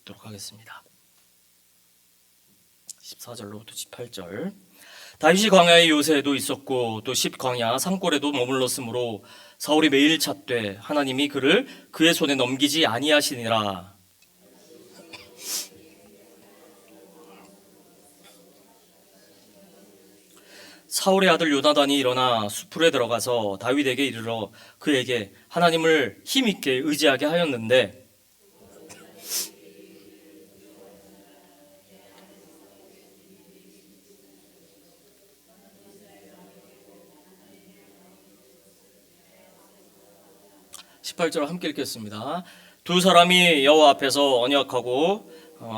읽도록 하겠습니다. 14절로부터 18절. 다윗이 광야의 요새에도 있었고 또 십광야 산골에도 머물렀으므로 사울이 매일 찾되 하나님이 그를 그의 손에 넘기지 아니하시니라. 사울의 아들 요나단이 일어나 수풀에 들어가서 다윗에게 이르러 그에게 하나님을 힘있게 의지하게 하였는데 (18절) 함께 읽겠습니다. 두 사람이 여호와 앞에서 언약하고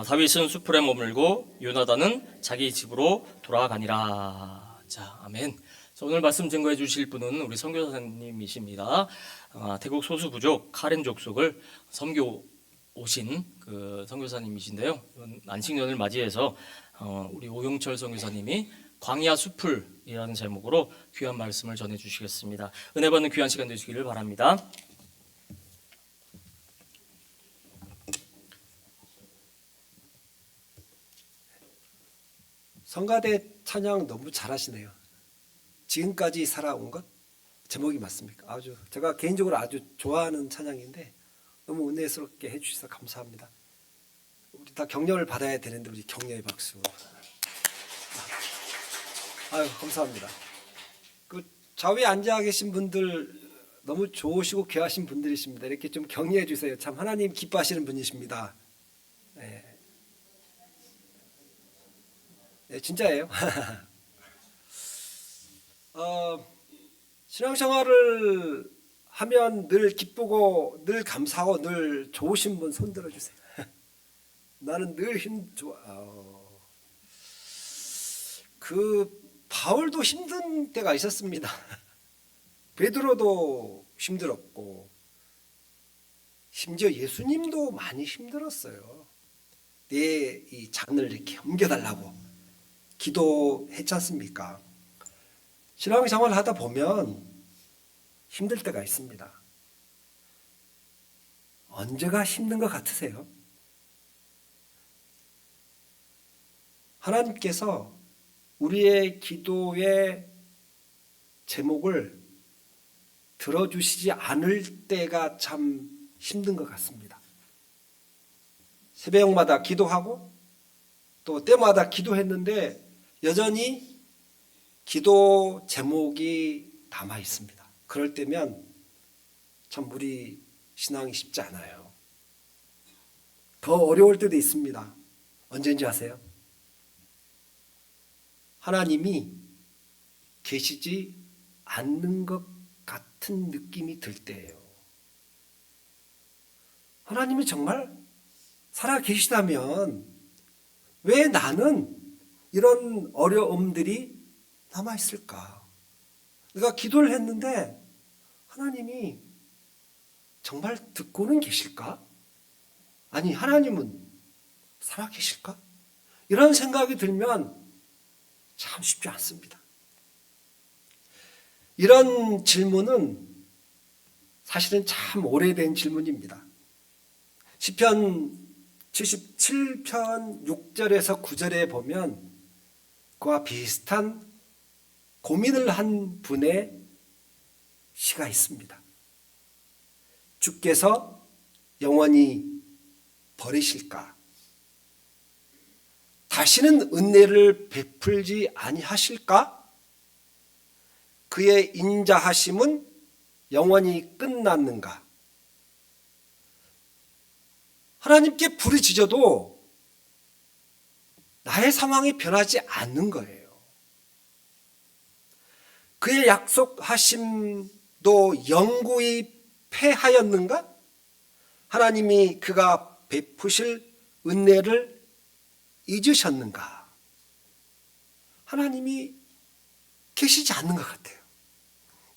다윗은 수풀에 머물고 요나단은 자기 집으로 돌아가니라. 자, 아멘. 자, 오늘 말씀 증거해 주실 분은 우리 선교사님이십니다. 태국 소수부족 카렌 족속을 섬교 오신 그 선교사님이신데요. 안식년을 맞이해서 우리 오용철 선교사님이 광야 수풀이라는 제목으로 귀한 말씀을 전해 주시겠습니다. 은혜 받는 귀한 시간 되시기를 바랍니다. 성가대 찬양 너무 잘하시네요. 지금까지 살아온 것 제목이 맞습니까? 아주 제가 개인적으로 아주 좋아하는 찬양인데 너무 은혜스럽게 해주셔서 감사합니다. 우리 다 격려를 받아야 되는데 우리 격려의 박수. 아유 감사합니다. 그 좌우에 앉아 계신 분들 너무 좋으시고 귀하신 분들이십니다. 이렇게 좀 격려해 주세요. 참 하나님 기뻐하시는 분이십니다. 네. 네, 진짜예요. 신앙생활을 하면 늘 기쁘고 늘 감사하고 늘 좋으신 분 손 들어주세요. 나는 늘 좋아. 그 바울도 힘든 때가 있었습니다. 베드로도 힘들었고 심지어 예수님도 많이 힘들었어요. 내 이 잔을 이렇게 옮겨달라고 기도했지 않습니까? 신앙생활을 하다 보면 힘들 때가 있습니다. 언제가 힘든 것 같으세요? 하나님께서 우리의 기도의 제목을 들어주시지 않을 때가 참 힘든 것 같습니다. 새벽마다 기도하고 또 때마다 기도했는데 여전히 기도 제목이 남아 있습니다. 그럴 때면 참 우리 신앙이 쉽지 않아요. 더 어려울 때도 있습니다. 언제인지 아세요? 하나님이 계시지 않는 것 같은 느낌이 들 때예요. 하나님이 정말 살아 계시다면 왜 나는 이런 어려움들이 남아있을까? 내가 기도를 했는데 하나님이 정말 듣고는 계실까? 아니 하나님은 살아 계실까? 이런 생각이 들면 참 쉽지 않습니다. 이런 질문은 사실은 참 오래된 질문입니다. 시편 77편 6절에서 9절에 보면 그와 비슷한 고민을 한 분의 시가 있습니다. 주께서 영원히 버리실까? 다시는 은혜를 베풀지 아니하실까? 그의 인자하심은 영원히 끝났는가? 하나님께 부르짖어도 나의 상황이 변하지 않는 거예요. 그의 약속하심도 영구히 패하였는가? 하나님이 그가 베푸실 은혜를 잊으셨는가? 하나님이 계시지 않는 것 같아요.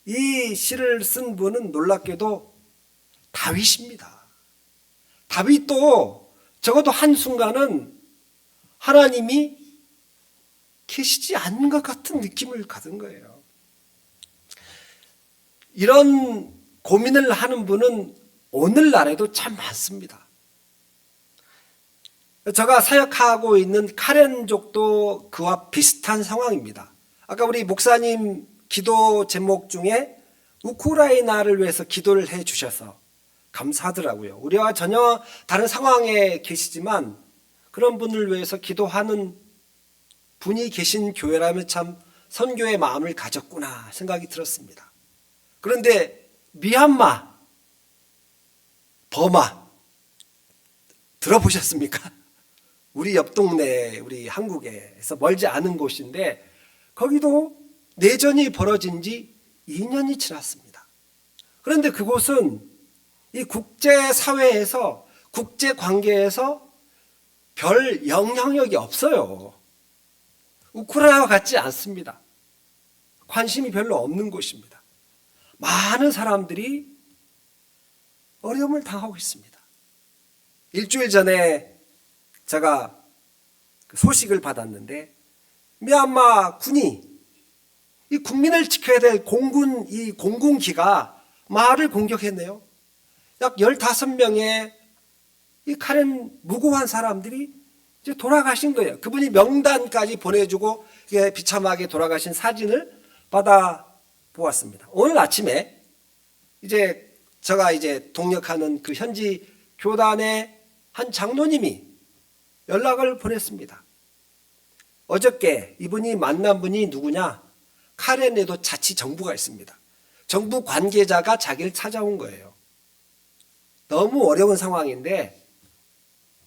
이 시를 쓴 분은 놀랍게도 다윗입니다. 다윗도 적어도 한순간은 하나님이 계시지 않는 것 같은 느낌을 받은 거예요. 이런 고민을 하는 분은 오늘날에도 참 많습니다. 제가 사역하고 있는 카렌족도 그와 비슷한 상황입니다. 아까 우리 목사님 기도 제목 중에 우크라이나를 위해서 기도를 해 주셔서 감사하더라고요. 우리와 전혀 다른 상황에 계시지만 그런 분을 위해서 기도하는 분이 계신 교회라면 참 선교의 마음을 가졌구나 생각이 들었습니다. 그런데 미얀마, 버마 들어보셨습니까? 우리 옆 동네, 우리 한국에서 멀지 않은 곳인데 거기도 내전이 벌어진 지 2년이 지났습니다. 그런데 그곳은 이 국제사회에서, 국제관계에서 별 영향력이 없어요. 우크라이나와 같지 않습니다. 관심이 별로 없는 곳입니다. 많은 사람들이 어려움을 당하고 있습니다. 일주일 전에 제가 소식을 받았는데 미얀마 군이 이 국민을 지켜야 될 이 공군기가 마을을 공격했네요. 약 15명의 이 카렌 무고한 사람들이 이제 돌아가신 거예요. 그분이 명단까지 보내주고 비참하게 돌아가신 사진을 받아 보았습니다. 오늘 아침에 제가 동역하는 그 현지 교단의 한 장로님이 연락을 보냈습니다. 어저께 이분이 만난 분이 누구냐? 카렌에도 자치 정부가 있습니다. 정부 관계자가 자기를 찾아온 거예요. 너무 어려운 상황인데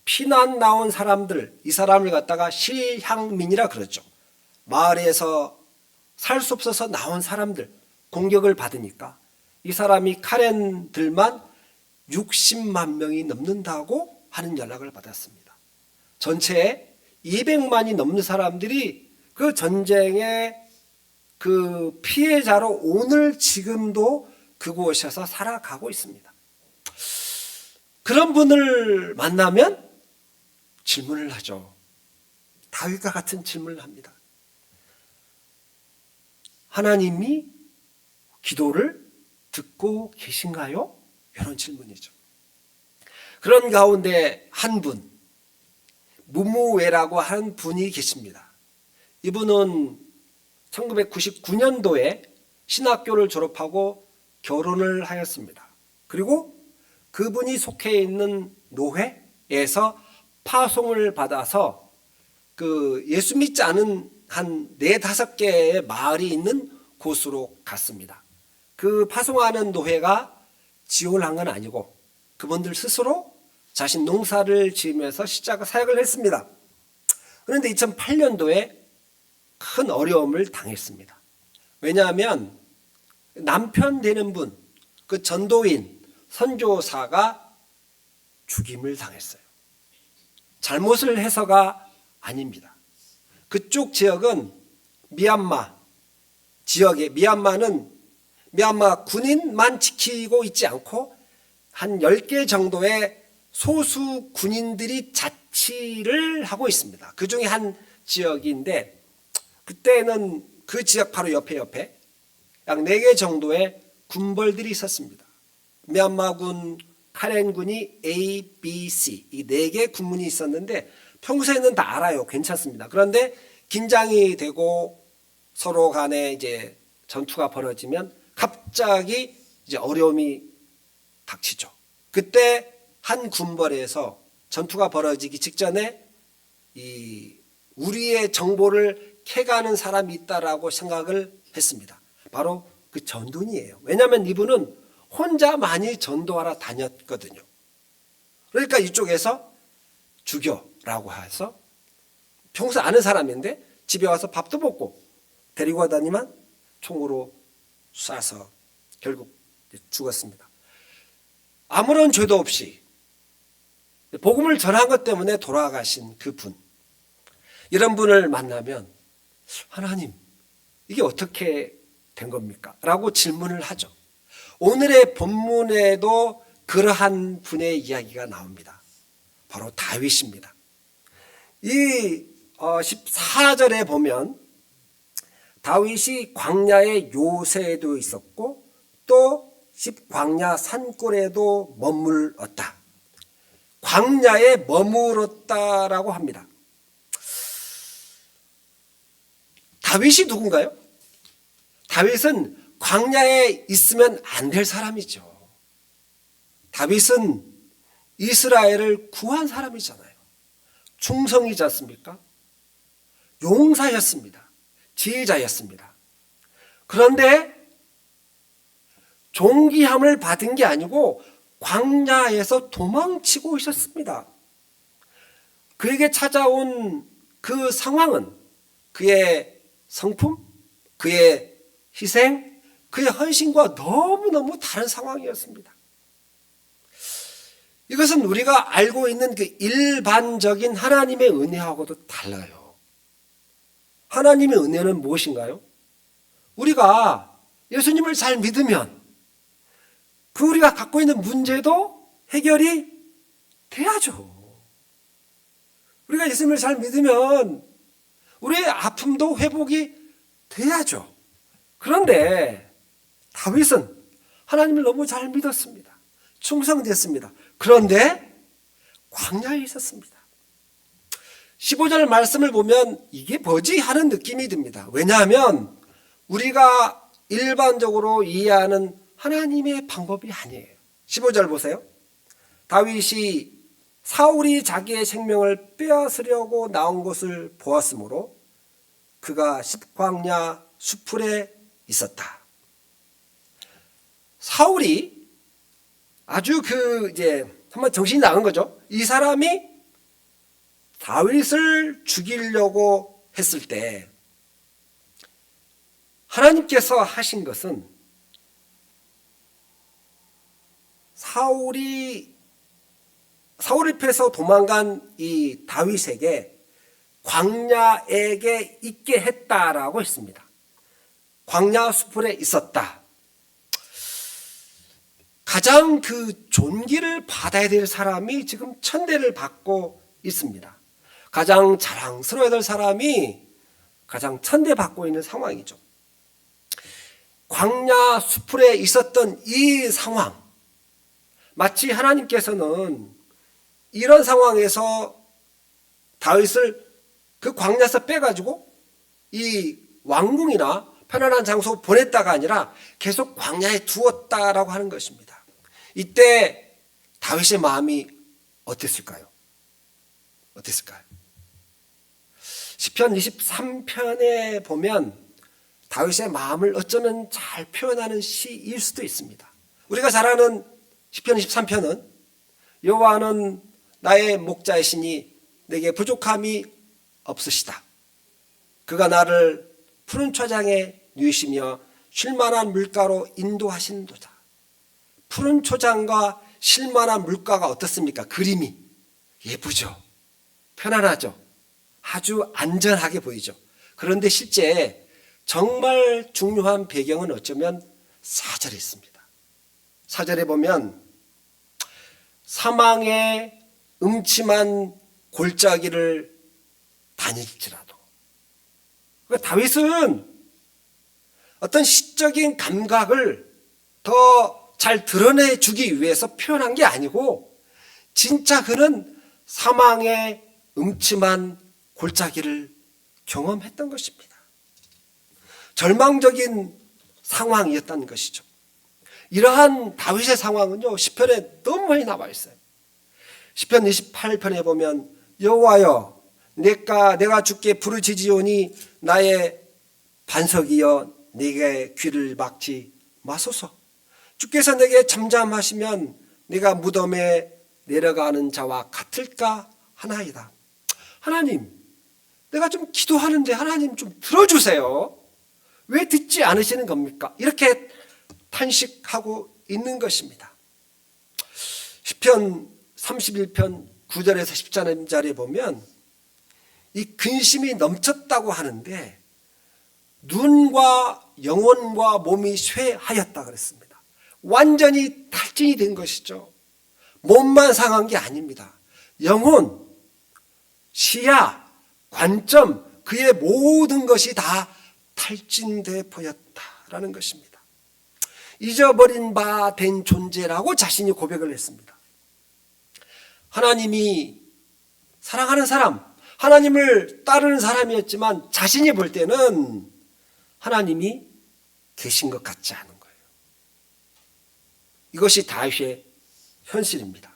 피난 나온 사람들, 이 사람을 갖다가 실향민이라 그러죠. 마을에서 살 수 없어서 나온 사람들 공격을 받으니까 이 사람이 카렌들만 60만 명이 넘는다고 하는 연락을 받았습니다. 전체에 200만이 넘는 사람들이 그 전쟁의 그 피해자로 오늘 지금도 그곳에서 살아가고 있습니다. 그런 분을 만나면 질문을 하죠. 다윗과 같은 질문을 합니다. 하나님이 기도를 듣고 계신가요? 이런 질문이죠. 그런 가운데 한 분, 무무웨라고 하는 분이 계십니다. 이분은 1999년도에 신학교를 졸업하고 결혼을 하였습니다. 그리고 그분이 속해 있는 노회에서 파송을 받아서 그 예수 믿지 않은 한 4-5개의 마을이 있는 곳으로 갔습니다. 그 파송하는 노회가 지원을 한 건 아니고 그분들 스스로 자신 농사를 지으면서 사역을 했습니다. 그런데 2008년도에 큰 어려움을 당했습니다. 왜냐하면 남편 되는 분, 그 전도인, 선교사가 죽임을 당했어요. 잘못을 해서가 아닙니다. 그쪽 지역은 미얀마 지역에, 미얀마는 미얀마 군인만 지키고 있지 않고 한 10개 정도의 소수 군인들이 자치를 하고 있습니다. 그 중에 한 지역인데 그때는 그 지역 바로 옆에 약 4개 정도의 군벌들이 있었습니다. 미얀마군, 카렌군이 A, B, C 이 4개 군문이 있었는데 평소에는 다 알아요. 괜찮습니다. 그런데 긴장이 되고 서로 간에 이제 전투가 벌어지면 갑자기 이제 어려움이 닥치죠. 그때 한 군벌에서 전투가 벌어지기 직전에 이 우리의 정보를 캐가는 사람이 있다라고 생각을 했습니다. 바로 그 전도인이에요. 왜냐하면 이분은 혼자 많이 전도하러 다녔거든요. 그러니까 이쪽에서 죽여라고 해서 평소 아는 사람인데 집에 와서 밥도 먹고 데리고 가다니만 총으로 쏴서 결국 죽었습니다. 아무런 죄도 없이 복음을 전한 것 때문에 돌아가신 그 분, 이런 분을 만나면 하나님 이게 어떻게 된 겁니까? 라고 질문을 하죠. 오늘의 본문에도 그러한 분의 이야기가 나옵니다. 바로 다윗입니다. 이 14절에 보면 다윗이 광야의 요새에도 있었고 또 광야 산골에도 머물렀다. 광야에 머물었다라고 합니다. 다윗이 누군가요? 다윗은 광야에 있으면 안 될 사람이죠. 다윗은 이스라엘을 구한 사람이잖아요. 충성이지 않습니까? 용사였습니다. 지혜자였습니다. 그런데 존귀함을 받은 게 아니고 광야에서 도망치고 있었습니다. 그에게 찾아온 그 상황은 그의 성품, 그의 희생, 그의 헌신과 너무너무 다른 상황이었습니다. 이것은 우리가 알고 있는 그 일반적인 하나님의 은혜하고도 달라요. 하나님의 은혜는 무엇인가요? 우리가 예수님을 잘 믿으면 그 우리가 갖고 있는 문제도 해결이 돼야죠. 우리가 예수님을 잘 믿으면 우리의 아픔도 회복이 돼야죠. 그런데 다윗은 하나님을 너무 잘 믿었습니다. 충성됐습니다. 그런데 광야에 있었습니다. 15절 말씀을 보면 이게 뭐지 하는 느낌이 듭니다. 왜냐하면 우리가 일반적으로 이해하는 하나님의 방법이 아니에요. 15절 보세요. 다윗이 사울이 자기의 생명을 빼앗으려고 나온 것을 보았으므로 그가 십광야 수풀에 있었다. 사울이 아주 한번 정신이 나간 거죠. 이 사람이 다윗을 죽이려고 했을 때 하나님께서 하신 것은 사울을 피해서 도망간 이 다윗에게 광야에게 있게 했다라고 했습니다. 광야 수풀에 있었다. 가장 그 존귀를 받아야 될 사람이 지금 천대를 받고 있습니다. 가장 자랑스러워야 될 사람이 가장 천대받고 있는 상황이죠. 광야 수풀에 있었던 이 상황, 마치 하나님께서는 이런 상황에서 다윗을 그 광야에서 빼가지고 이 왕궁이나 편안한 장소 보냈다가 아니라 계속 광야에 두었다라고 하는 것입니다. 이때 다윗의 마음이 어땠을까요? 시편 23편에 보면 다윗의 마음을 어쩌면 잘 표현하는 시일 수도 있습니다. 우리가 잘 아는 시편 23편은 여호와는 나의 목자이시니 내게 부족함이 없으시다. 그가 나를 푸른 초장에 누이시며 쉴만한 물가로 인도하신도다. 푸른 초장과 쉴만한 물가가 어떻습니까? 그림이 예쁘죠. 편안하죠. 아주 안전하게 보이죠. 그런데 실제 정말 중요한 배경은 어쩌면 4절에 있습니다. 4절에 보면 사망의 음침한 골짜기를 다닐지라도. 그러니까 다윗은 어떤 시적인 감각을 더 잘 드러내주기 위해서 표현한 게 아니고 진짜 그는 사망의 음침한 골짜기를 경험했던 것입니다. 절망적인 상황이었다는 것이죠. 이러한 다윗의 상황은요, 시편에 너무 많이 나와 있어요. 시편 28편에 보면 여호와여 내가 주께 부르짖으오니 나의 반석이여 내게 귀를 막지 마소서. 주께서 내게 잠잠하시면 내가 무덤에 내려가는 자와 같을까 하나이다. 하나님, 내가 좀 기도하는데 하나님 좀 들어주세요. 왜 듣지 않으시는 겁니까? 이렇게 탄식하고 있는 것입니다. 시편 31편 9절에서 10절에 보면 이 근심이 넘쳤다고 하는데 눈과 영혼과 몸이 쇠하였다 그랬습니다. 완전히 탈진이 된 것이죠. 몸만 상한 게 아닙니다. 영혼, 시야, 관점, 그의 모든 것이 다 탈진돼 보였다라는 것입니다. 잊어버린 바 된 존재라고 자신이 고백을 했습니다. 하나님이 사랑하는 사람, 하나님을 따르는 사람이었지만 자신이 볼 때는 하나님이 계신 것 같지 않은 거예요. 이것이 다윗의 현실입니다.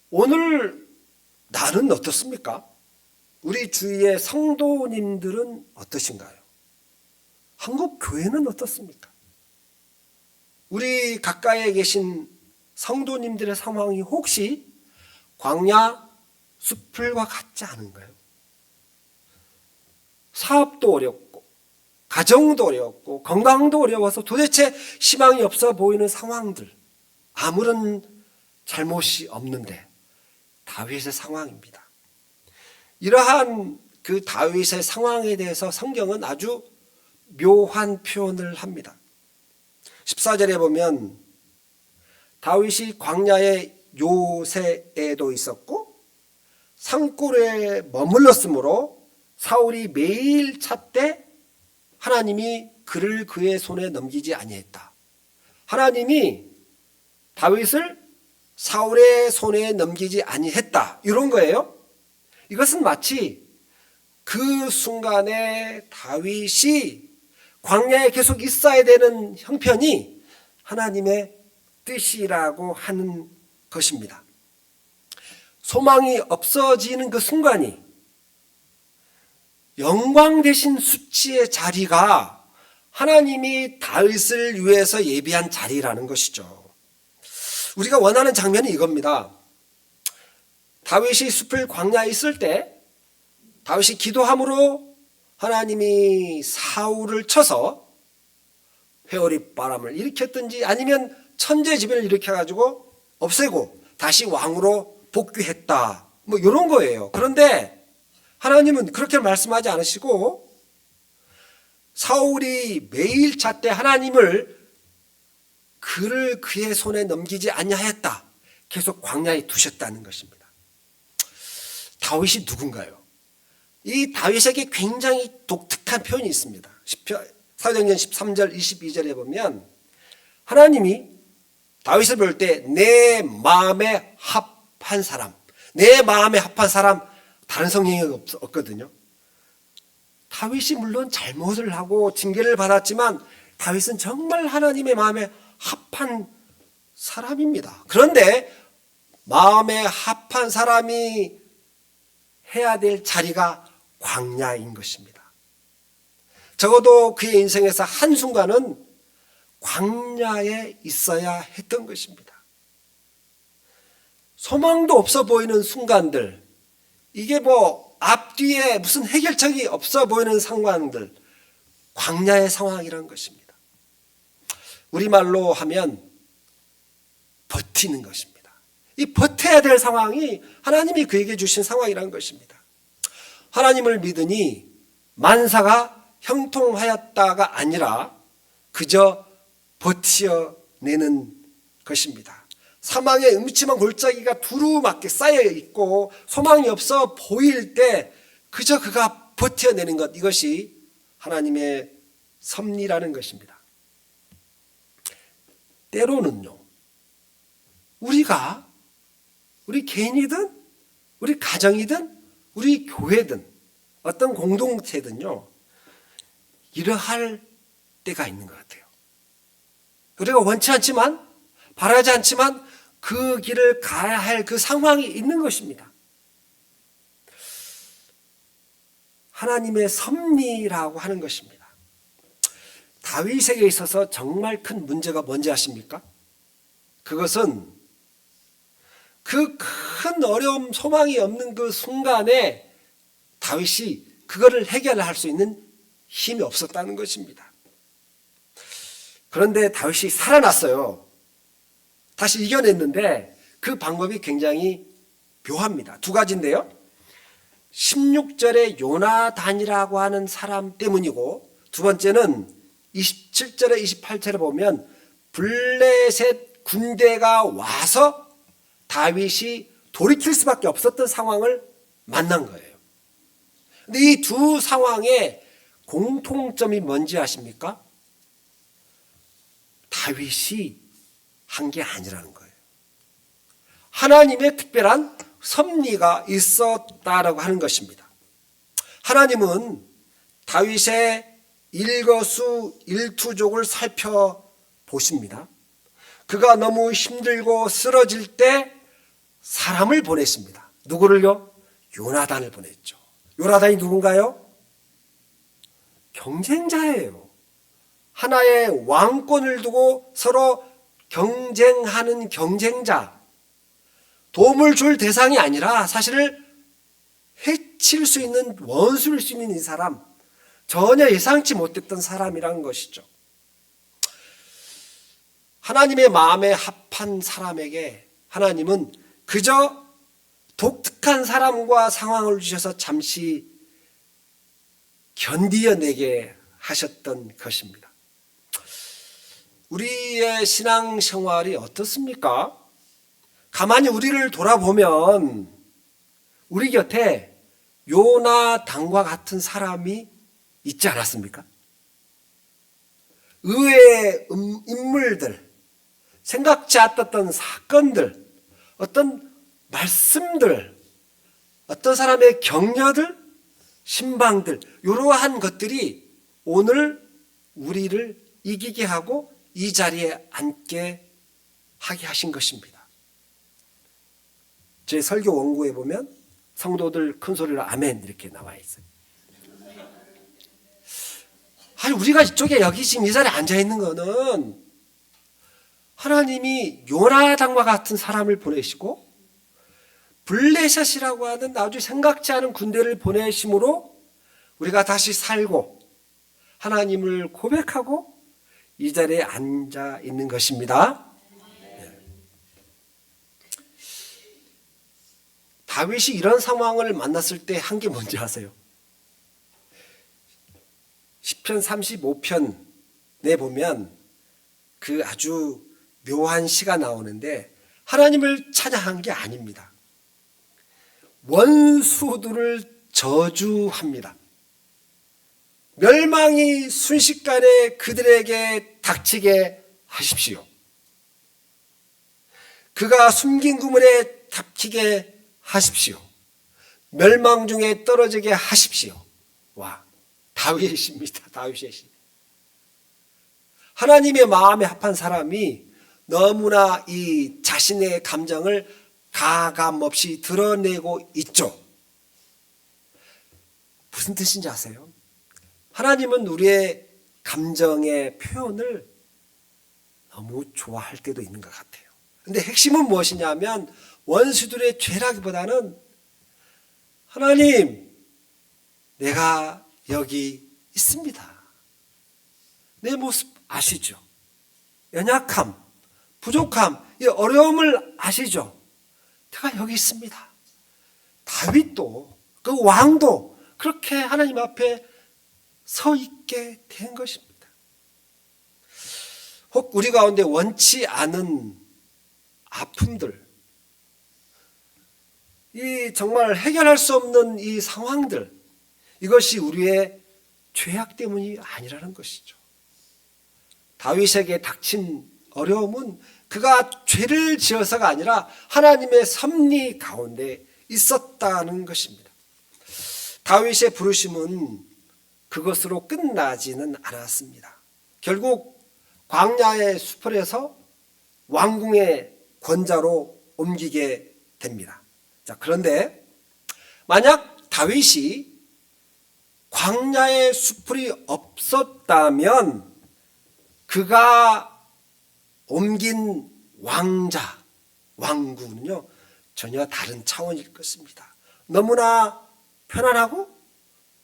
오늘 나는 어떻습니까? 우리 주위의 성도님들은 어떠신가요? 한국 교회는 어떻습니까? 우리 가까이에 계신 성도님들의 상황이 혹시 광야 숲을과 같지 않은가요? 사업도 어렵고 가정도 어렵고 건강도 어려워서 도대체 희망이 없어 보이는 상황들, 아무런 잘못이 없는데 다윗의 상황입니다. 이러한 그 다윗의 상황에 대해서 성경은 아주 묘한 표현을 합니다. 14절에 보면 다윗이 광야의 요새에도 있었고 산골에 머물렀으므로 사울이 매일 찾되 하나님이 그를 그의 손에 넘기지 아니했다. 하나님이 다윗을 사울의 손에 넘기지 아니했다. 이런 거예요. 이것은 마치 그 순간에 다윗이 광야에 계속 있어야 되는 형편이 하나님의 뜻이라고 하는 것입니다. 소망이 없어지는 그 순간이 영광 대신 수치의 자리가 하나님이 다윗을 위해서 예비한 자리라는 것이죠. 우리가 원하는 장면이 이겁니다. 다윗이 숲을 광야에 있을 때 다윗이 기도함으로 하나님이 사울을 쳐서 회오리 바람을 일으켰든지 아니면 천재지변을 일으켜가지고 없애고 다시 왕으로 복귀했다. 뭐 이런 거예요. 그런데 하나님은 그렇게 말씀하지 않으시고 사울이 매일 찾되 하나님을 그를 그의 손에 넘기지 아니하였다. 계속 광야에 두셨다는 것입니다. 다윗이 누군가요? 이 다윗에게 굉장히 독특한 표현이 있습니다. 사도행전 13절 22절에 보면 하나님이 다윗을 볼 때 내 마음에 합한 사람, 내 마음에 합한 사람, 다른 성경이 없거든요. 다윗이 물론 잘못을 하고 징계를 받았지만 다윗은 정말 하나님의 마음에 합한 사람입니다. 그런데 마음에 합한 사람이 해야 될 자리가 광야인 것입니다. 적어도 그의 인생에서 한순간은 광야에 있어야 했던 것입니다. 소망도 없어 보이는 순간들, 이게 뭐 앞뒤에 무슨 해결책이 없어 보이는 상황들, 광야의 상황이라는 것입니다. 우리말로 하면 버티는 것입니다. 이 버텨야 될 상황이 하나님이 그에게 주신 상황이라는 것입니다. 하나님을 믿으니 만사가 형통하였다가 아니라 그저 버텨내는 것입니다. 사망의 음침한 골짜기가 두루마게 쌓여 있고 소망이 없어 보일 때 그저 그가 버텨내는 것, 이것이 하나님의 섭리라는 것입니다. 때로는요, 우리 개인이든 우리 가정이든 우리 교회든 어떤 공동체든요, 이러할 때가 있는 것 같아요. 우리가 원치 않지만, 바라지 않지만 그 길을 가야 할 그 상황이 있는 것입니다. 하나님의 섭리라고 하는 것입니다. 다윗에게 있어서 정말 큰 문제가 뭔지 아십니까? 그것은 그 큰 어려움, 소망이 없는 그 순간에 다윗이 그거를 해결할 수 있는 힘이 없었다는 것입니다. 그런데 다윗이 살아났어요. 다시 이겨냈는데 그 방법이 굉장히 묘합니다. 두 가지인데요. 16절에 요나단이라고 하는 사람 때문이고, 두 번째는 27절에 28절에 보면 블레셋 군대가 와서 다윗이 돌이킬 수밖에 없었던 상황을 만난 거예요. 근데 이 두 상황의 공통점이 뭔지 아십니까? 다윗이 한 게 아니라는 거예요. 하나님의 특별한 섭리가 있었다라고 하는 것입니다. 하나님은 다윗의 일거수일투족을 살펴보십니다. 그가 너무 힘들고 쓰러질 때 사람을 보냈습니다. 누구를요? 요나단을 보냈죠. 요나단이 누군가요? 경쟁자예요. 하나의 왕권을 두고 서로 경쟁하는 경쟁자. 도움을 줄 대상이 아니라 사실을 해칠 수 있는, 원수일 수 있는 이 사람, 전혀 예상치 못했던 사람이란 것이죠. 하나님의 마음에 합한 사람에게 하나님은 그저 독특한 사람과 상황을 주셔서 잠시 견디어내게 하셨던 것입니다. 우리의 신앙생활이 어떻습니까? 가만히 우리를 돌아보면 우리 곁에 요나단과 같은 사람이 있지 않았습니까? 의외의 인물들, 생각지 않았던 사건들, 어떤 말씀들, 어떤 사람의 격려들, 신방들, 이러한 것들이 오늘 우리를 이기게 하고 이 자리에 앉게 하게 하신 것입니다. 제 설교 원고에 보면 성도들 큰 소리로 아멘 이렇게 나와 있어요. 아니, 우리가 이쪽에 여기 지금 이 자리에 앉아 있는 거는 하나님이 요나단과 같은 사람을 보내시고 블레셋이라고 하는 아주 생각지 않은 군대를 보내심으로 우리가 다시 살고 하나님을 고백하고 이 자리에 앉아 있는 것입니다. 다윗이 이런 상황을 만났을 때 한 게 뭔지 아세요? 시편 35편에 보면 그 아주 묘한 시가 나오는데 하나님을 찬양한 게 아닙니다. 원수들을 저주합니다. 멸망이 순식간에 그들에게 닥치게 하십시오. 그가 숨긴 구물에 잡히게 하십시오. 멸망 중에 떨어지게 하십시오. 와, 다윗입니다. 다윗의 시. 하나님의 마음에 합한 사람이 너무나 이 자신의 감정을 가감없이 드러내고 있죠. 무슨 뜻인지 아세요? 하나님은 우리의 감정의 표현을 너무 좋아할 때도 있는 것 같아요. 근데 핵심은 무엇이냐면 원수들의 죄라기보다는 하나님, 내가 여기 있습니다. 내 모습 아시죠? 연약함, 부족함, 이 어려움을 아시죠? 제가 여기 있습니다. 다윗도 그 왕도 그렇게 하나님 앞에 서 있게 된 것입니다. 혹 우리 가운데 원치 않은 아픔들, 이 정말 해결할 수 없는 이 상황들, 이것이 우리의 죄악 때문이 아니라는 것이죠. 다윗에게 닥친 어려움은 그가 죄를 지어서가 아니라 하나님의 섭리 가운데 있었다는 것입니다. 다윗의 부르심은 그것으로 끝나지는 않았습니다. 결국 광야의 수풀에서 왕궁의 권자로 옮기게 됩니다. 자, 그런데 만약 다윗이 광야의 수풀이 없었다면 그가 옮긴 왕자, 왕궁은요 전혀 다른 차원일 것입니다. 너무나 편안하고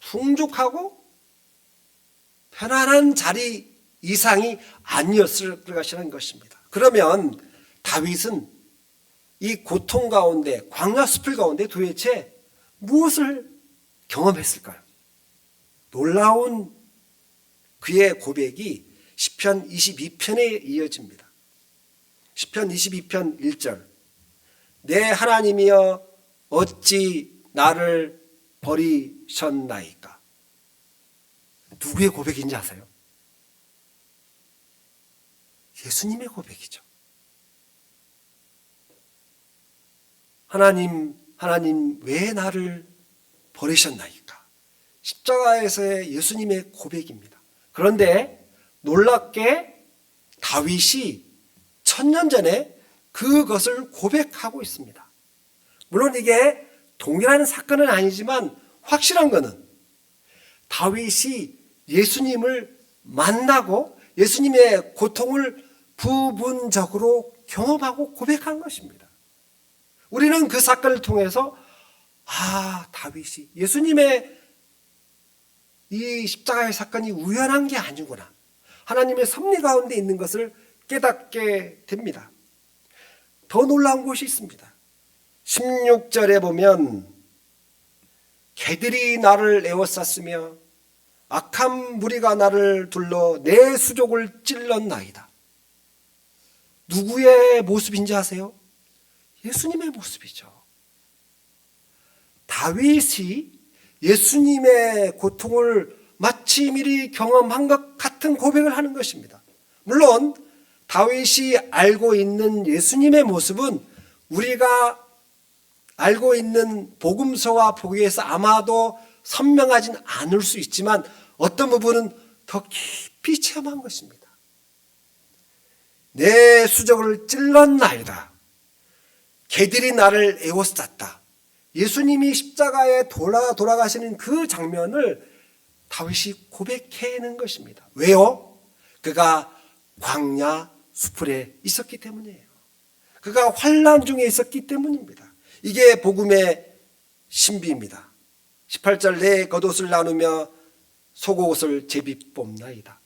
풍족하고 편안한 자리 이상이 아니었을 것이라는 것입니다. 그러면 다윗은 이 고통 가운데, 광야 숲을 가운데 도대체 무엇을 경험했을까요? 놀라운 그의 고백이 시편 22편에 이어집니다. 시편 22편 1절. 내 하나님이여 어찌 나를 버리셨나이까. 누구의 고백인지 아세요? 예수님의 고백이죠. 하나님 왜 나를 버리셨나이까? 십자가에서의 예수님의 고백입니다. 그런데 놀랍게 다윗이 1000년 전에 그것을 고백하고 있습니다. 물론 이게 동일한 사건은 아니지만 확실한 것은 다윗이 예수님을 만나고 예수님의 고통을 부분적으로 경험하고 고백한 것입니다. 우리는 그 사건을 통해서 다윗이 예수님의 이 십자가의 사건이 우연한 게 아니구나, 하나님의 섭리 가운데 있는 것을 깨닫게 됩니다. 더 놀라운 것이 있습니다. 16절에 보면 개들이 나를 에워쌌으며 악한 무리가 나를 둘러 내 수족을 찔렀나이다. 누구의 모습인지 아세요? 예수님의 모습이죠. 다윗이 예수님의 고통을 마치 미리 경험한 것 같은 고백을 하는 것입니다. 물론 다윗이 알고 있는 예수님의 모습은 우리가 알고 있는 복음서와 보기에서 아마도 선명하진 않을 수 있지만 어떤 부분은 더 깊이 체험한 것입니다. 내 수족을 찔렀나이다. 개들이 나를 에워쌌다. 예수님이 십자가에 돌아가시는 그 장면을 다윗이 고백해낸 것입니다. 왜요? 그가 광야 수풀에 있었기 때문이에요. 그가 환난 중에 있었기 때문입니다. 이게 복음의 신비입니다. 18절 내 겉옷을 나누며 속옷을 제비 뽑나이다.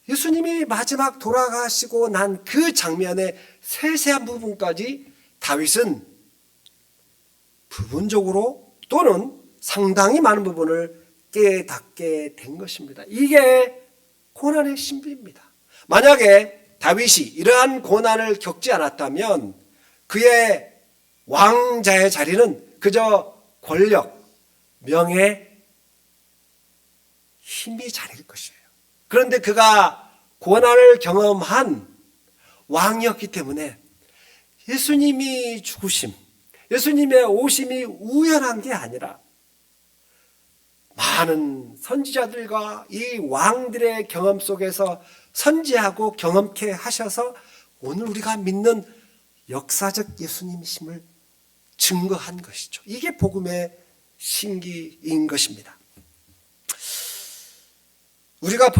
예수님이 마지막 돌아가시고 난 그 장면의 세세한 부분까지 다윗은 부분적으로 또는 상당히 많은 부분을 깨닫게 된 것입니다. 이게 고난의 신비입니다. 만약에 다윗이 이러한 고난을 겪지 않았다면 그의 왕자의 자리는 그저 권력, 명예, 힘이 자리일 것이에요. 그런데 그가 고난을 경험한 왕이었기 때문에 예수님이 죽으심, 예수님의 오심이 우연한 게 아니라 많은 선지자들과 이 왕들의 경험 속에서 선지하고 경험케 하셔서 오늘 우리가 믿는 역사적 예수님이심을 증거한 것이죠. 이게 복음의 신기인 것입니다. 우리가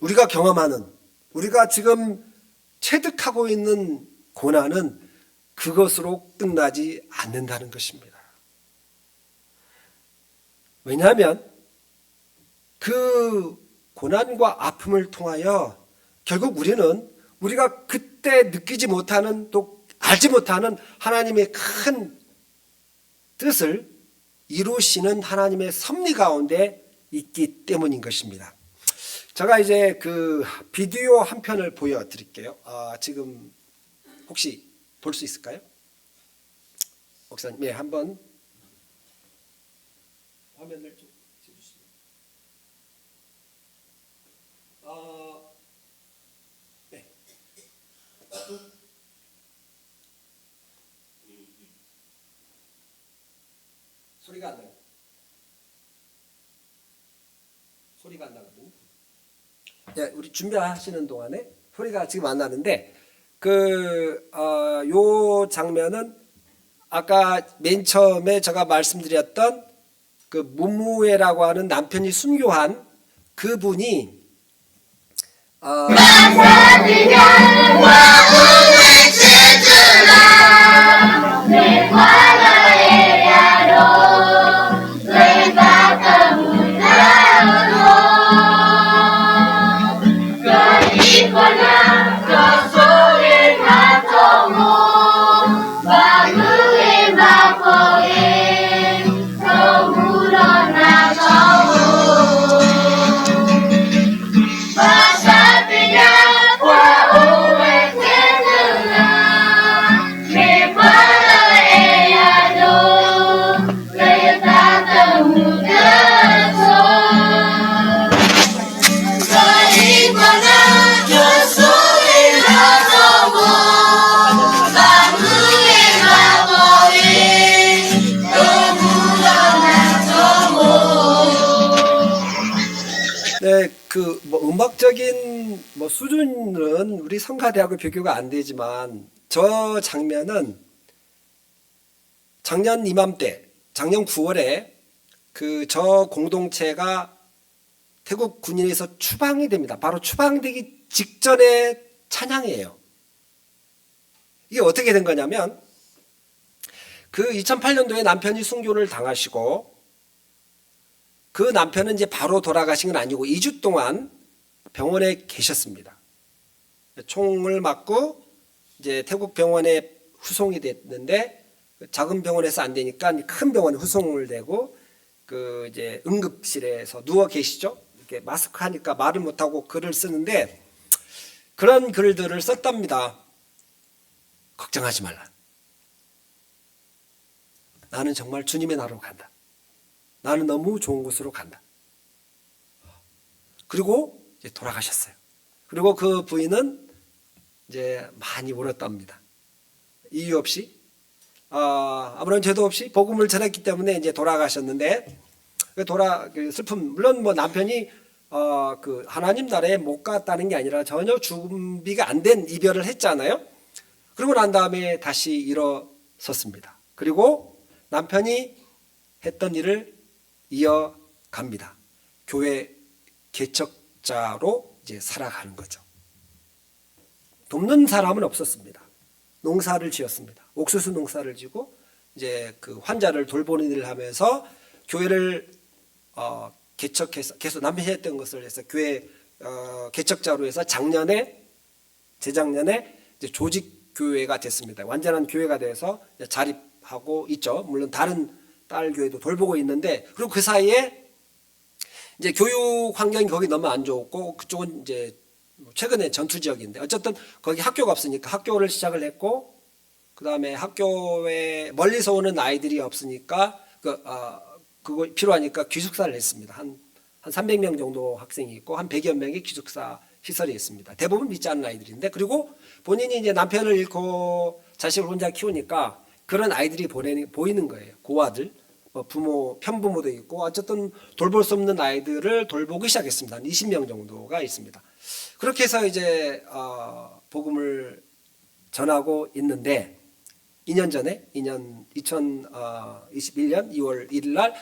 우리가 경험하는, 우리가 지금 체득하고 있는 고난은 그것으로 끝나지 않는다는 것입니다. 왜냐하면 그 고난과 아픔을 통하여 결국 우리가 그때 느끼지 못하는, 또 알지 못하는 하나님의 큰 뜻을 이루시는 하나님의 섭리 가운데 있기 때문인 것입니다. 제가 이제 그 비디오 한 편을 보여드릴게요. 지금 혹시 볼 수 있을까요? 목사님, 예, 한번 화면을 좀 찍어주시면. 네. 소리가 안 나요. 소리가 안 나거든요. 네, 우리 준비하시는 동안에 소리가 지금 안 나는데 요 장면은 아까 맨 처음에 제가 말씀드렸던 그 문무회라고 하는 남편이 순교한 그분이 이제 그 뭐 음악적인 뭐 수준은 우리 성가대하고 비교가 안 되지만 저 장면은 작년 이맘때, 작년 9월에 그 저 공동체가 태국 군인에서 추방이 됩니다. 바로 추방되기 직전의 찬양이에요. 이게 어떻게 된 거냐면 그 2008년도에 남편이 순교를 당하시고 그 남편은 이제 바로 돌아가신 건 아니고 2주 동안 병원에 계셨습니다. 총을 맞고 이제 태국 병원에 후송이 됐는데 작은 병원에서 안 되니까 큰 병원에 후송을 되고 그 이제 응급실에서 누워 계시죠. 이렇게 마스크 하니까 말을 못하고 글을 쓰는데 그런 글들을 썼답니다. 걱정하지 말라. 나는 정말 주님의 나라로 간다. 나는 너무 좋은 곳으로 간다. 그리고 이제 돌아가셨어요. 그리고 그 부인은 이제 많이 울었답니다. 이유 없이 아무런 죄도 없이 복음을 전했기 때문에 이제 돌아가셨는데 그 슬픔 물론 뭐 남편이 그 하나님 나라에 못 갔다는 게 아니라 전혀 준비가 안 된 이별을 했잖아요. 그러고 난 다음에 다시 일어섰습니다. 그리고 남편이 했던 일을 이어갑니다. 교회 개척자로 이제 살아가는 거죠. 돕는 사람은 없었습니다. 농사를 지었습니다. 옥수수 농사를 지고 이제 그 환자를 돌보는 일을 하면서 교회를 개척해서 계속 남편이 했던 것을 해서 교회 개척자로 해서 재작년에 이제 조직 교회가 됐습니다. 완전한 교회가 돼서 자립하고 있죠. 물론 다른 딸 교회도 돌보고 있는데 그리고 그 사이에 이제 교육 환경이 거기 너무 안 좋고 그쪽은 이제 최근에 전투 지역인데 어쨌든 거기 학교가 없으니까 학교를 시작을 했고 그 다음에 학교에 멀리서 오는 아이들이 없으니까 그거 필요하니까 기숙사를 했습니다. 한 300명 정도 학생이 있고 한 100여 명의 기숙사 시설이 있습니다. 대부분 믿지 않는 아이들인데 그리고 본인이 이제 남편을 잃고 자식을 혼자 키우니까 그런 아이들이 보이는 거예요. 고아들, 부모, 편부모도 있고 어쨌든 돌볼 수 없는 아이들을 돌보기 시작했습니다. 한 20명 정도가 있습니다. 그렇게 해서 이제 복음을 전하고 있는데 2년 전에 2021년 2월 1일 날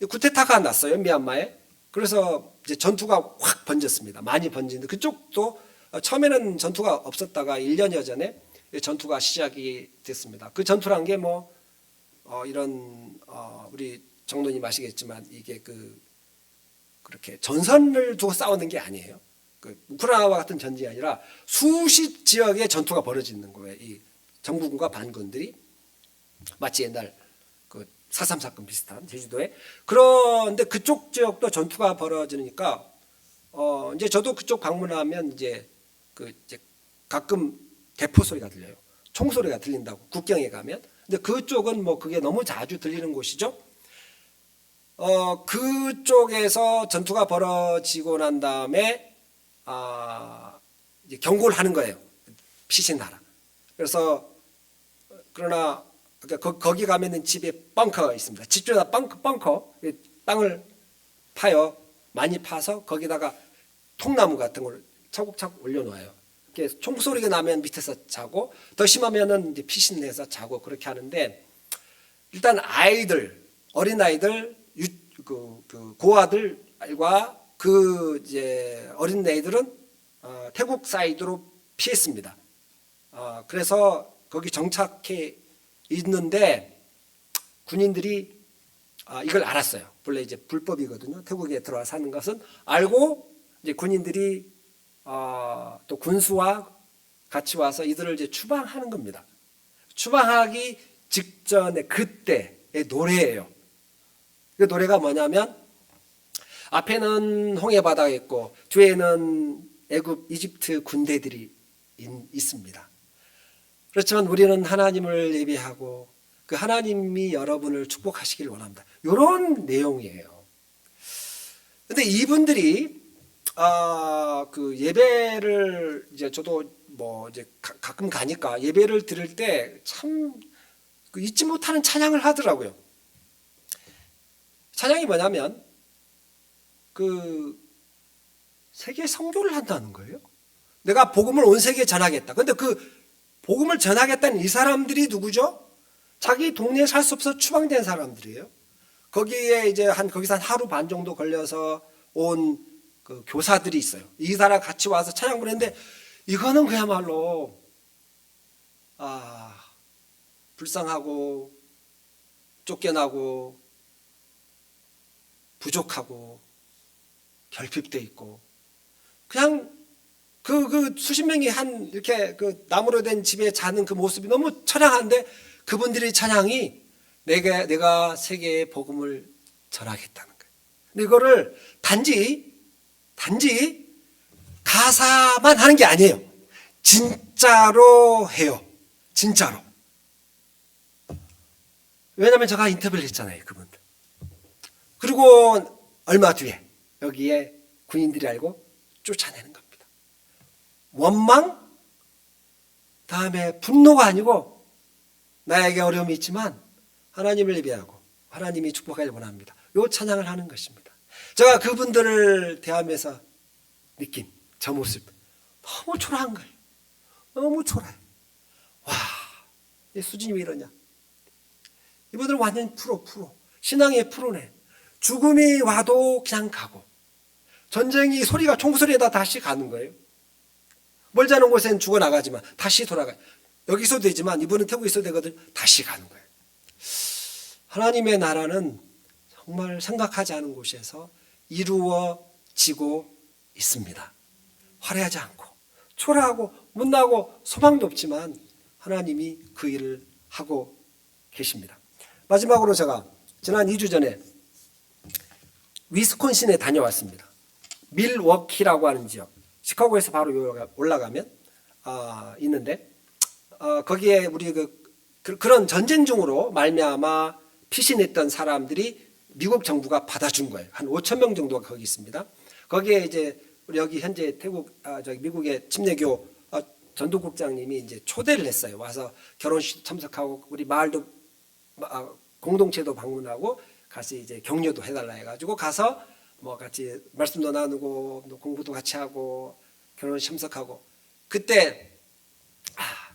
쿠데타가 났어요. 미얀마에. 그래서 이제 전투가 확 번졌습니다. 많이 번지는데 그쪽도 처음에는 전투가 없었다가 1년여 전에 전투가 시작이 됐습니다. 그 전투란 게 뭐 이런 우리 정도님 아시겠지만 이게 그렇게 전선을 두고 싸우는 게 아니에요. 그 우크라이나와 같은 전쟁이 아니라 수십 지역에 전투가 벌어지는 거예요. 이 정부군과 반군들이 마치 옛날 그 4.3 사건 비슷한 제주도에. 그런데 그쪽 지역도 전투가 벌어지니까 이제 저도 그쪽 방문하면 이제 가끔 대포 소리가 들려요. 총 소리가 들린다고 국경에 가면. 근데 그쪽은 뭐 그게 너무 자주 들리는 곳이죠. 그쪽에서 전투가 벌어지고 난 다음에 이제 경고를 하는 거예요. 피신하라. 그래서 그러나 거기 가면은 집에 벙커가 있습니다. 집주마다 벙커 땅을 파요. 많이 파서 거기다가 통나무 같은 걸 차곡차곡 올려놓아요. 총소리가 나면 밑에서 자고 더 심하면은 이제 피신해서 자고 그렇게 하는데 일단 어린 아이들, 그 고아들과 그 이제 어린 애들은 태국 사이드로 피했습니다. 그래서 거기 정착해 있는데 군인들이 이걸 알았어요. 원래 이제 불법이거든요. 태국에 들어와 사는 것은 알고 이제 군인들이 또 군수와 같이 와서 이들을 이제 추방하는 겁니다. 추방하기 직전에 그때의 노래예요. 그 노래가 뭐냐면 앞에는 홍해 바다가 있고 뒤에는 애굽, 이집트 군대들이 있습니다. 그렇지만 우리는 하나님을 예배하고 그 하나님이 여러분을 축복하시길 원합니다. 이런 내용이에요. 근데 이분들이 그 예배를 이제 저도 뭐 이제 가끔 가니까 예배를 드릴 때 참 잊지 못하는 찬양을 하더라고요. 찬양이 뭐냐면 세계에 선교를 한다는 거예요. 내가 복음을 온 세계에 전하겠다. 근데 그 복음을 전하겠다는 이 사람들이 누구죠? 자기 동네에 살 수 없어서 추방된 사람들이에요. 거기에 이제 거기서 한 하루 반 정도 걸려서 온 그 교사들이 있어요. 이 사람 같이 와서 찬양 부르는데 이거는 그야말로 불쌍하고 쫓겨나고 부족하고 결핍돼 있고 그냥 그 수십 명이 이렇게 그 나무로 된 집에 자는 그 모습이 너무 처량한데 그분들의 찬양이 내가 세계에 복음을 전하겠다는 거예요. 근데 이거를 단지 가사만 하는 게 아니에요. 진짜로 해요. 진짜로. 왜냐하면 제가 인터뷰를 했잖아요. 그분들. 그리고 얼마 뒤에 여기에 군인들이 알고 쫓아내는 겁니다. 원망, 다음에 분노가 아니고 나에게 어려움이 있지만 하나님을 예배하고 하나님이 축복하길 원합니다. 이 찬양을 하는 것입니다. 제가 그분들을 대하면서 느낀 저 모습 너무 초라한 거예요. 너무 초라해. 와, 이 수준이 왜 이러냐. 이분들은 완전 프로. 신앙의 프로네. 죽음이 와도 그냥 가고 전쟁이 소리가 총소리에다 다시 가는 거예요. 멀지 않은 곳엔 죽어나가지만 다시 돌아가요. 여기서 되지만 이분은 태국에 있어도 되거든. 다시 가는 거예요. 하나님의 나라는 정말 생각하지 않은 곳에서 이루어지고 있습니다. 화려하지 않고 초라하고 못나고 소망도 없지만 하나님이 그 일을 하고 계십니다. 마지막으로 제가 지난 2주 전에 위스콘신에 다녀왔습니다. 밀워키라고 하는 지역, 시카고에서 바로 올라가면 있는데 거기에 우리 그런 전쟁 중으로 말미암아 피신했던 사람들이 미국 정부가 받아준 거예요. 한 5천 명 정도가 거기 있습니다. 거기에 이제 우리 여기 현재 미국의 침례교 전도국장님이 이제 초대를 했어요. 와서 결혼식 참석하고 우리 마을도 공동체도 방문하고 같이 이제 격려도 해달라 해가지고 가서 뭐 같이 말씀도 나누고 공부도 같이 하고 결혼식 참석하고 그때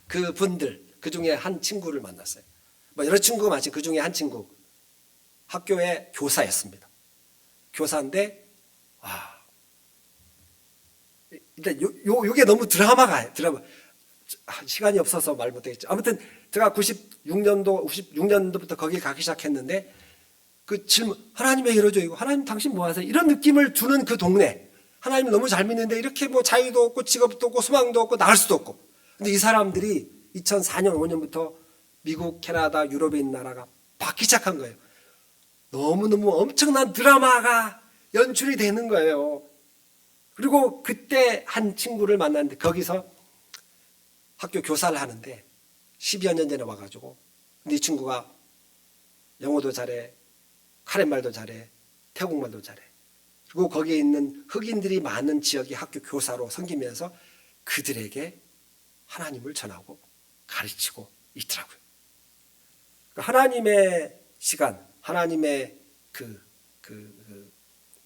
그 분들 그 중에 한 친구를 만났어요. 뭐 여러 친구가 많지 그 중에 한 친구 학교의 교사였습니다. 교사인데 일단 요게 너무 드라마 시간이 없어서 말 못하겠죠. 아무튼 제가 96년도부터 거기 가기 시작했는데 그 질문 하나님 왜 이러죠? 이거 하나님 당신 뭐 하세요? 이런 느낌을 주는 그 동네 하나님 너무 잘 믿는데 이렇게 뭐 자유도 없고 직업도 없고 소망도 없고 나갈 수도 없고 근데 이 사람들이 2004년 5년부터 미국, 캐나다, 유럽에 있는 나라가 받기 시작한 거예요. 너무너무 엄청난 드라마가 연출이 되는 거예요. 그리고 그때 한 친구를 만났는데 거기서 학교 교사를 하는데 12여 년 전에 와가지고 근데 이 친구가 영어도 잘해, 카렌말도 잘해, 태국말도 잘해. 그리고 거기에 있는 흑인들이 많은 지역의 학교 교사로 섬기면서 그들에게 하나님을 전하고 가르치고 있더라고요. 하나님의 시간, 하나님의 그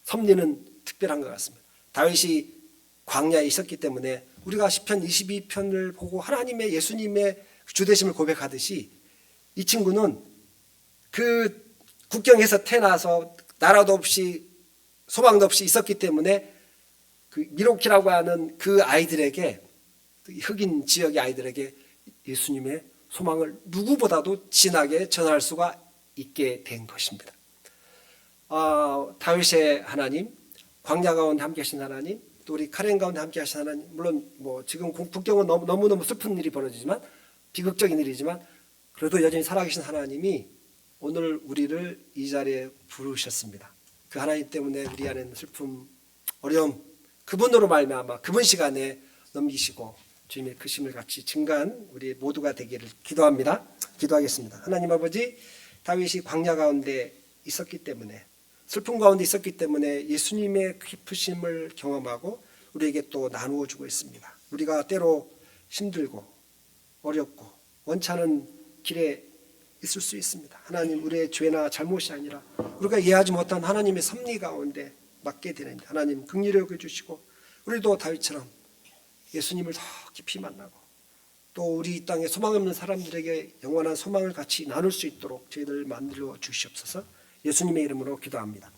섭리는 특별한 것 같습니다. 다윗이 광야에 있었기 때문에 우리가 시편 22편을 보고 하나님의 예수님의 주되심을 고백하듯이 이 친구는 그 국경에서 태어나서 나라도 없이 소망도 없이 있었기 때문에 그 미로키라고 하는 그 아이들에게 흑인 지역의 아이들에게 예수님의 소망을 누구보다도 진하게 전할 수가 있게 된 것입니다. 다윗의 하나님, 광야 가운데 함께 하신 하나님, 또 우리 카렌 가운데 함께 하신 하나님, 물론 뭐 지금 북경은 너무너무 슬픈 일이 벌어지지만 비극적인 일이지만 그래도 여전히 살아계신 하나님이 오늘 우리를 이 자리에 부르셨습니다. 그 하나님 때문에 우리 안에는 슬픔, 어려움, 그분으로 말미암아 그분 시간에 넘기시고 주님의 크심을 같이 증가한 우리 모두가 되기를 기도합니다. 기도하겠습니다. 하나님 아버지, 다윗이 광야 가운데 있었기 때문에 슬픔 가운데 있었기 때문에 예수님의 깊으심을 경험하고 우리에게 또 나누어 주고 있습니다. 우리가 때로 힘들고 어렵고 원치 않은 길에 있을 수 있습니다. 하나님, 우리의 죄나 잘못이 아니라 우리가 이해하지 못한 하나님의 섭리 가운데 맡게 되는데 하나님 긍휼히 여겨 주시고 우리도 다윗처럼 예수님을 더 깊이 만나고 또 우리 이 땅에 소망 없는 사람들에게 영원한 소망을 같이 나눌 수 있도록 저희들 만들어 주시옵소서. 예수님의 이름으로 기도합니다.